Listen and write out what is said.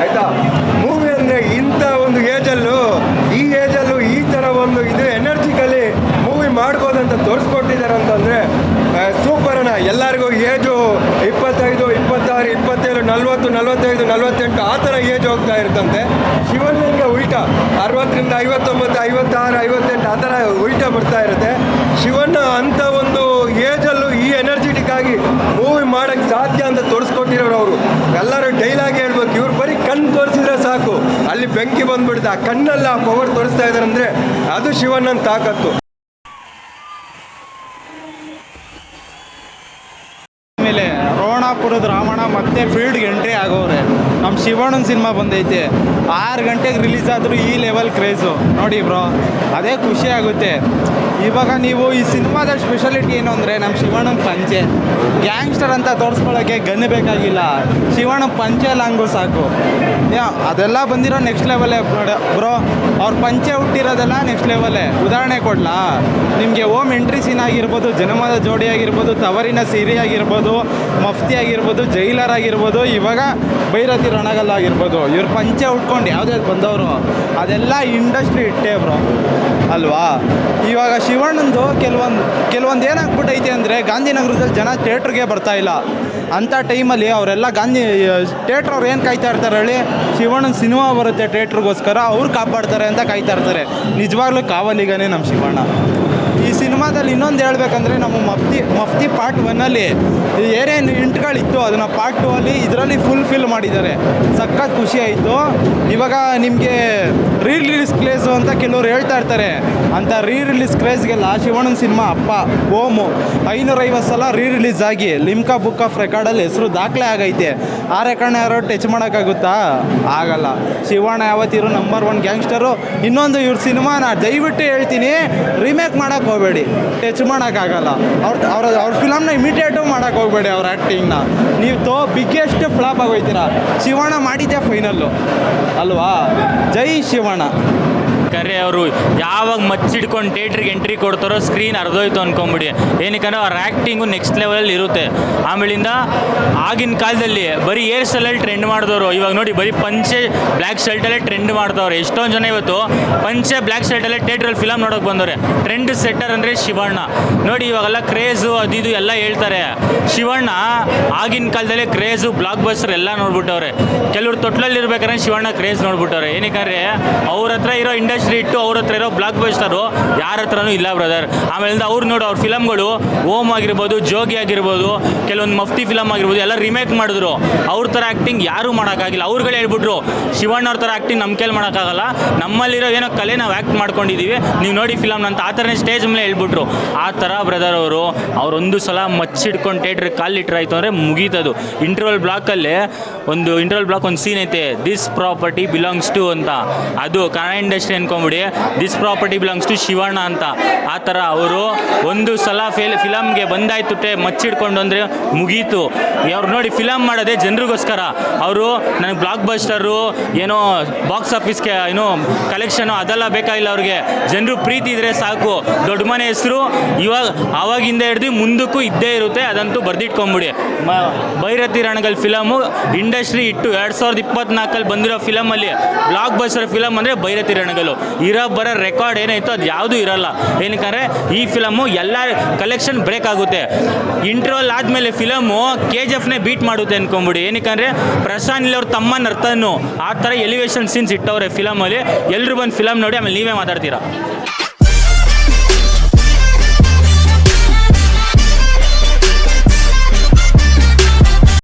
ಆಯಿತಾ. ಮೂವಿ ಅಂದರೆ ಇಂಥ ಒಂದು ಏಜಲ್ಲೂ ಈ ಥರ ಒಂದು ಇದು ಎನರ್ಜಿಕಲಿ ಮೂವಿ ಮಾಡ್ಬೋದಂತ ತೋರಿಸ್ಕೊಟ್ಟಿದ್ದಾರೆ ಅಂತಂದರೆ ಸೂಪರ್ ಅಣ್ಣ. ಎಲ್ಲರಿಗೂ ಏಜು 25, 26, 27, 40, 45, 48 ಆ ಥರ ಏಜ್ ಹೋಗ್ತಾ ಇರುತ್ತಂತೆ. ಶಿವಣ್ಣನಿಗೆ ಉಲ್ಟಾ 60ರಿಂದ 59, 56, 58 ಆ ಥರ ಉಲ್ಟಾ ಬರ್ತಾ ಇರುತ್ತೆ. ಶಿವಣ್ಣ ಅಂಥ ಒಂದು ಏಜಲ್ಲೂ ಈ ಎನರ್ಜೆಟಿಕ್ ಆಗಿ ಮೂವಿ ಮಾಡೋಕ್ಕೆ ಸಾಧ್ಯ ಅಂತ ತೋರಿಸ್ಕೊಟ್ಟಿರೋರು ಅವರು. ಎಲ್ಲರೂ ಡೈಲಾಗ್ ಹೇಳ್ಬೇಕು, ಇವ್ರು ಬರೀ ಕಣ್ಣು ತೋರಿಸಿದ್ರೆ ಸಾಕು ಅಲ್ಲಿ ಬೆಂಕಿ ಬಂದ್ಬಿಡುತ್ತೆ. ಆ ಕಣ್ಣಲ್ಲಿ ಆ ಪವರ್ ತೋರಿಸ್ತಾ ಇದ್ದಾರೆ ಅಂದರೆ ಅದು ಶಿವಣ್ಣನ ತಾಕತ್ತು. ಆಮೇಲೆ ರೋಣಾಪುರದ ರಾಮಣ್ಣ ಮತ್ತೆ ಫೀಲ್ಡ್ಗೆ ಎಂಟ್ರಿ ಆಗೋರೆ. ನಮ್ಮ ಶಿವಣ್ಣನ ಸಿನಿಮಾ ಬಂದೈತೆ, 6 ಗಂಟೆಗೆ ರಿಲೀಸ್ ಆದರೂ ಈ ಲೆವೆಲ್ ಕ್ರೇಜು ನೋಡಿ ಬ್ರೋ, ಅದೇ ಖುಷಿ ಆಗುತ್ತೆ. ಇವಾಗ ನೀವು ಈ ಸಿನಿಮಾದ ಸ್ಪೆಷಾಲಿಟಿ ಏನು ಅಂದರೆ ನಮ್ಮ ಶಿವಣ್ಣನ ಪಂಚೆ. ಗ್ಯಾಂಗ್ಸ್ಟರ್ ಅಂತ ತೋರಿಸ್ಕೊಳ್ಳೋಕ್ಕೆ ಗನ್ ಬೇಕಾಗಿಲ್ಲ, ಶಿವಣ್ಣ ಪಂಚೆ ಲಾಂಗು ಸಾಕು. ಅದೆಲ್ಲ ಬಂದಿರೋ ನೆಕ್ಸ್ಟ್ ಲೆವೆಲೇ ಬ್ರೋ. ಅವ್ರ ಪಂಚೆ ಹುಟ್ಟಿರೋದೆಲ್ಲ ನೆಕ್ಸ್ಟ್ ಲೆವೆಲೇ. ಉದಾಹರಣೆ ಕೊಡ್ಲಾ ನಿಮಗೆ, ಓಮ್ ಎಂಟ್ರಿ ಸೀನ್ ಆಗಿರ್ಬೋದು, ಜನ್ಮದ ಜೋಡಿ ಆಗಿರ್ಬೋದು, ತವರಿನ ಸೀರೆ ಆಗಿರ್ಬೋದು, ಮಫ್ತಿ ಆಗಿರ್ಬೋದು, ಜೈಲರ್ ಆಗಿರ್ಬೋದು, ಇವಾಗ ಭೈರತಿ ರಣಗಲ್ ಆಗಿರ್ಬೋದು, ಇವ್ರು ಪಂಚೆ ಉಟ್ಕೊಂಡು ಯಾವುದೇ ಬಂದವರು ಅದೆಲ್ಲ ಇಂಡಸ್ಟ್ರಿ ಇಟ್ಟೆ ಬ್ರೋ ಅಲ್ವಾ. ಇವಾಗ ಶಿವಣ್ಣಂದು ಕೆಲವೊಂದು ಏನಾಗ್ಬಿಟ್ಟೈತೆ ಅಂದರೆ, ಗಾಂಧಿನಗರದಲ್ಲಿ ಜನ ಥಿಯೇಟ್ರಿಗೆ ಬರ್ತಾಯಿಲ್ಲ ಅಂಥ ಟೈಮಲ್ಲಿ ಅವರೆಲ್ಲ ಥಿಯೇಟ್ರ್ ಅವ್ರು ಏನು ಕಾಯ್ತಾ ಇರ್ತಾರೆ ಹೇಳಿ, ಶಿವಣ್ಣನ ಸಿನಿಮಾ ಬರುತ್ತೆ ಥಿಯೇಟ್ರಿಗೋಸ್ಕರ, ಅವ್ರು ಕಾಪಾಡ್ತಾರೆ ಅಂತ ಕಾಯ್ತಾ ಇರ್ತಾರೆ. ನಿಜವಾಗ್ಲೂ ಕಾವಲಿಗನೇ ನಮ್ಮ ಶಿವಣ್ಣ. ಈ ಸಿನಿಮಾದಲ್ಲಿ ಇನ್ನೊಂದು ಹೇಳ್ಬೇಕಂದ್ರೆ, ನಮ್ಮ ಮಫ್ತಿ ಪಾರ್ಟ್ 1ಅಲ್ಲಿ ಏನೇನು ಇಂಟ್ಗಳಿತ್ತು ಅದನ್ನು ಪಾರ್ಟ್ 2 ಅಲ್ಲಿ ಇದರಲ್ಲಿ ಫುಲ್ಫಿಲ್ ಮಾಡಿದ್ದಾರೆ. ಸಖತ್ ಖುಷಿ ಆಯಿತು. ಇವಾಗ ನಿಮಗೆ ರಿಲೀಸ್ ಕ್ರೇಜು ಅಂತ ಕೆಲವರು ಹೇಳ್ತಾ ಇರ್ತಾರೆ, ಅಂಥ ರಿಲೀಸ್ ಕ್ರೇಜ್ಗೆಲ್ಲ ಶಿವಣ್ಣನ ಸಿನಿಮಾ ಅಪ್ಪ ಓಮು 550 ಸಲ ರಿಲೀಸ್ ಆಗಿ ಲಿಮ್ಕಾ ಬುಕ್ ಆಫ್ ರೆಕಾರ್ಡಲ್ಲಿ ಹೆಸರು ದಾಖಲೆ ಆಗೈತೆ. ಆ ರೆಕಾರ್ಡ್ನ ಯಾರೋ ಟಚ್ ಮಾಡೋಕ್ಕಾಗುತ್ತಾ? ಆಗಲ್ಲ. ಶಿವಣ್ಣ ಯಾವತ್ತಿರೋ ನಂಬರ್ 1 ಗ್ಯಾಂಗ್ಸ್ಟರು. ಇನ್ನೊಂದು ಇವ್ರ ಸಿನಿಮಾನ ದಯವಿಟ್ಟು ಹೇಳ್ತೀನಿ, ರೀಮೇಕ್ ಮಾಡೋಕ್ಕೆ ಹೋಗಬೇಡಿ, ಟಚ್ ಮಾಡೋಕ್ಕಾಗಲ್ಲ. ಅವ್ರ ಫಿಲಮ್ನ ಇಮಿಟೇಟು ಮಾಡೋಕ್ಕೆ ಹೋಗಬೇಡಿ. ಅವ್ರ ಆ್ಯಕ್ಟಿಂಗ್ನ ನೀವು ಬಿಗ್ಗೆಸ್ಟ್ ಫ್ಲಾಪ್ ಆಗೋಯ್ತೀರ. ಶಿವಣ್ಣ ಮಾಡಿದ್ದೆ ಫೈನಲ್ಲು ಅಲ್ವಾ. ಜೈ ಶಿವಣ್ಣ. ಕರೆ ಅವರು ಯಾವಾಗ ಮಚ್ಚಿಡ್ಕೊಂಡು ಥಿಯೇಟ್ರಿಗೆ ಎಂಟ್ರಿ ಕೊಡ್ತಾರೋ ಸ್ಕ್ರೀನ್ ಅರ್ಧೋಯ್ತು ಅಂದ್ಕೊಂಬಿಡಿ. ಏನಕ್ಕಂದ್ರೆ ಅವ್ರ ಆ್ಯಕ್ಟಿಂಗು ನೆಕ್ಸ್ಟ್ ಲೆವೆಲಲ್ಲಿ ಇರುತ್ತೆ. ಆಮೇಲಿಂದ ಆಗಿನ ಕಾಲದಲ್ಲಿ ಬರೀ ಏರ್ ಸ್ಟೈಲಲ್ಲಿ ಟ್ರೆಂಡ್ ಮಾಡಿದವರು, ಇವಾಗ ನೋಡಿ ಬರೀ ಪಂಚೆ ಬ್ಲ್ಯಾಕ್ ಶರ್ಟಲ್ಲೇ ಟ್ರೆಂಡ್ ಮಾಡ್ದವ್ರು. ಎಷ್ಟೊಂದು ಜನ ಇವತ್ತು ಪಂಚೆ ಬ್ಲ್ಯಾಕ್ ಶರ್ಟಲ್ಲೇ ಥಿಯೇಟ್ರಲ್ಲಿ ಫಿಲಮ್ ನೋಡೋಕೆ ಬಂದವ್ರೆ. ಟ್ರೆಂಡ್ ಸೆಟ್ಟರ್ ಅಂದರೆ ಶಿವಣ್ಣ ನೋಡಿ. ಇವಾಗೆಲ್ಲ ಕ್ರೇಜು ಅದು ಎಲ್ಲ ಹೇಳ್ತಾರೆ. ಶಿವಣ್ಣ ಆಗಿನ ಕಾಲದಲ್ಲೇ ಕ್ರೇಜು ಬ್ಲಾಕ್ ಬಸ್ಟರ್ ಎಲ್ಲ ನೋಡ್ಬಿಟ್ಟವ್ರೆ. ಕೆಲವ್ರು ತೊಟ್ಲಲ್ಲಿ ಇರ್ಬೇಕಾದ್ರೆ ಶಿವಣ್ಣ ಕ್ರೇಜ್ ನೋಡ್ಬಿಟ್ಟವ್ರೆ. ಏನಕ್ಕಂದ್ರೆ ಅವ್ರ ಹತ್ರ ಇರೋ ಇಂಡಸ್ಟ್ರಿ ಇಟ್ಟು ಅವ್ರ ಹತ್ರ ಇರೋ ಬ್ಲಾಕ್ ಬಸ್ಟರು ಯಾರ ಹತ್ರನೂ ಇಲ್ಲ ಬ್ರದರ್. ಆಮೇಲಿಂದ ಅವ್ರು ನೋಡು ಅವ್ರ ಫಿಲಮ್ಗಳು ಓಮ್ ಆಗಿರ್ಬೋದು, ಜೋಗಿ ಆಗಿರ್ಬೋದು, ಕೆಲವೊಂದು ಮಫ್ತಿ ಫಿಲಮ್ ಆಗಿರ್ಬೋದು ಎಲ್ಲ ರಿಮೇಕ್ ಮಾಡಿದ್ರು. ಅವ್ರ ಥರ ಆ್ಯಕ್ಟಿಂಗ್ ಯಾರೂ ಮಾಡೋಕ್ಕಾಗಿಲ್ಲ. ಅವ್ರುಗಳೇ ಹೇಳ್ಬಿಟ್ರು, ಶಿವಣ್ಣ ಅವ್ರ ಥರ ಆ್ಯಕ್ಟಿಂಗ್ ನಮ್ಮ ಕೈಲಿ ಮಾಡೋಕ್ಕಾಗಲ್ಲ, ನಮ್ಮಲ್ಲಿರೋ ಏನೋ ಕಲೆ ನಾವು ಆ್ಯಕ್ಟ್ ಮಾಡ್ಕೊಂಡಿದ್ದೀವಿ, ನೀವು ನೋಡಿ ಫಿಲಮ್ ಅಂತ ಆ ಥರನೇ ಸ್ಟೇಜ್ ಮೇಲೆ ಹೇಳ್ಬಿಟ್ರು. ಆ ಥರ ಬ್ರದರ್ ಅವರೊಂದು ಸಲ ಮಚ್ಚಿಡ್ಕೊಂಡು ಥಿಯೇಟ್ರಿಗೆ ಕಾಲಿಟ್ರಾಯ್ತು ಅಂದರೆ ಮುಗೀತದು. ಇಂಟರ್ವಲ್ ಬ್ಲಾಕಲ್ಲಿ ಒಂದು ಸೀನ್ ಐತೆ, ದಿಸ್ ಪ್ರಾಪರ್ಟಿ ಬಿಲಾಂಗ್ಸ್ ಟು ಅಂತ. ಅದು ಕನ್ನಡ ಇಂಡಸ್ಟ್ರಿ ಅನ್ಕೊಂಬಿಡಿ, this property belongs to Shivanna ಅಂತ. ಆ ಥರ ಅವರು ಒಂದು ಸಲ ಫಿಲಮ್ಗೆ ಬಂದಾಯ್ತು ಮಚ್ಚಿಡ್ಕೊಂಡು ಅಂದರೆ ಮುಗೀತು. ಅವ್ರು ನೋಡಿ ಫಿಲಮ್ ಮಾಡೋದೇ ಜನರಿಗೋಸ್ಕರ. ಅವರು ನನಗೆ ಬ್ಲಾಕ್ ಬಸ್ಟರು ಏನೋ ಬಾಕ್ಸ್ ಆಫೀಸ್ಗೆ ಏನೋ ಕಲೆಕ್ಷನು ಅದೆಲ್ಲ ಬೇಕಾಗಿಲ್ಲ ಅವ್ರಿಗೆ. ಜನರು ಪ್ರೀತಿ ಇದ್ದರೆ ಸಾಕು. ದೊಡ್ಡ ಮನೆ ಹೆಸರು ಆವಾಗಿಂದ ಹಿಡ್ದು ಮುಂದಕ್ಕೂ ಇದ್ದೇ ಇರುತ್ತೆ, ಅದಂತೂ ಬರ್ದಿಟ್ಕೊಂಬಿಡಿ. ಭೈರತಿ ರಣಗಲ್ ಫಿಲಮು ಇಂಡಸ್ಟ್ರಿ ಇಟ್ಟು 2024 ಬಂದಿರೋ ಫಿಲಮಲ್ಲಿ ಬ್ಲಾಕ್ ಬಸ್ಟರ್ ಫಿಲಮ್ ಅಂದರೆ ಭೈರತಿ ರಣಗಲು. ಬರೋ ರೆಕಾರ್ಡ್ ಏನಾಯ್ತು ಅದು ಯಾವುದೂ ಇರಲ್ಲ. ಏನಕ್ಕಂದರೆ ಈ ಫಿಲಮು ಎಲ್ಲ ಕಲೆಕ್ಷನ್ ಬ್ರೇಕ್ ಆಗುತ್ತೆ. ಇಂಟರ್ವಲ್ ಆದಮೇಲೆ ಫಿಲಮು KGFನೇ ಬೀಟ್ ಮಾಡುತ್ತೆ ಅನ್ಕೊಂಬಿಡಿ. ಏನಕ್ಕಂದರೆ ಪ್ರಶಾಂತ್ ನೀಲ್ ಅವ್ರ ತಮ್ಮನ ಅರ್ಥನೂ ಆ ಥರ ಎಲಿವೇಶನ್ ಸೀನ್ಸ್ ಇಟ್ಟವ್ರೆ ಫಿಲಮಲ್ಲಿ. ಎಲ್ಲರೂ ಬಂದು ಫಿಲಮ್ ನೋಡಿ ಆಮೇಲೆ ನೀವೇ ಮಾತಾಡ್ತೀರಾ.